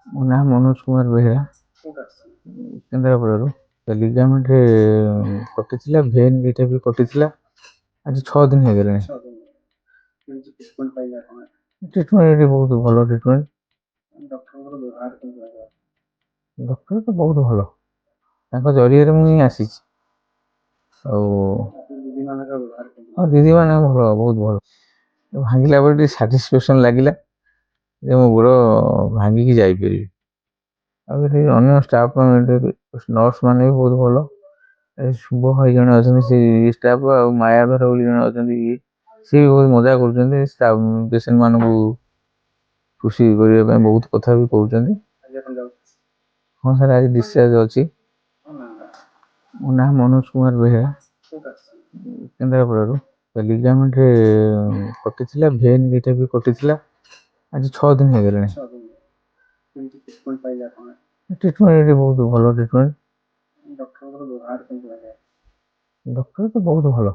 ମୋ ନାଁ ମନୋଜ କୁମାର ବେହେରା, କେନ୍ଦ୍ରାପଡ଼ାରୁ। ଲିଗାମେଣ୍ଟ କଟିଥିଲା, ଭେନ୍ ଦୁଇଟା ବି କଟିଥିଲା। ଆଜି 6 ଦିନ ହେଇଗଲାଣି। ଟ୍ରିଟମେଣ୍ଟ ଏଠି ବହୁତ ଭଲ ଟ୍ରିଟମେଣ୍ଟ। ଡକ୍ଟର ତ ବହୁତ ଭଲ, ତାଙ୍କ ଜରିଆରେ ମୁଁ ହିଁ ଆସିଛି। ଆଉ ଦିଦିମାନେ ଭଲ, ବହୁତ ଭଲ। ଭାଙ୍ଗିଲା ପରେ ଟିକେ ସାଟିସ୍ଫ୍ୟାକ୍ସନ୍ ଲାଗିଲା ଯେ ମୋ ଗୋଡ଼ ଭାଙ୍ଗିକି ଯାଇପାରିବି। ଆଉ ଏଠି ଅନ୍ୟ ଷ୍ଟାଫ୍ ନର୍ସ ମାନେ ବି ବହୁତ ଭଲ। ଶୁଭ ଭାଇ ଜଣେ ଅଛନ୍ତି, ସେ ଷ୍ଟାଫ୍, ଆଉ ମାୟାଧର ବୋଲି ଜଣେ ଅଛନ୍ତି, ସିଏ ବି ବହୁତ ମଜା କରୁଛନ୍ତି। ପେସେଣ୍ଟ ମାନଙ୍କୁ ଖୁସି କରିବା ପାଇଁ ବହୁତ କଥା ବି କହୁଛନ୍ତି। ହଁ ସାର୍, ଆଜି ଡିସଚାର୍ଜ ଅଛି। ମୋ ନାଁ ମନୋଜ କୁମାର ବେହେରା, କେନ୍ଦ୍ରାପଡ଼ାରୁ। ଲିଗାମେଣ୍ଟ କଟିଥିଲା, ଭେନ୍ ଦୁଇଟା ବି କଟିଥିଲା। ଆଜି 6 ଦିନ ହେଇଗଲାଣି। ଟ୍ରିଟମେଣ୍ଟ ଏଠି ବହୁତ ଭଲ ଟ୍ରିଟମେଣ୍ଟ। ଡକ୍ଟର ତ ବହୁତ ଭଲ।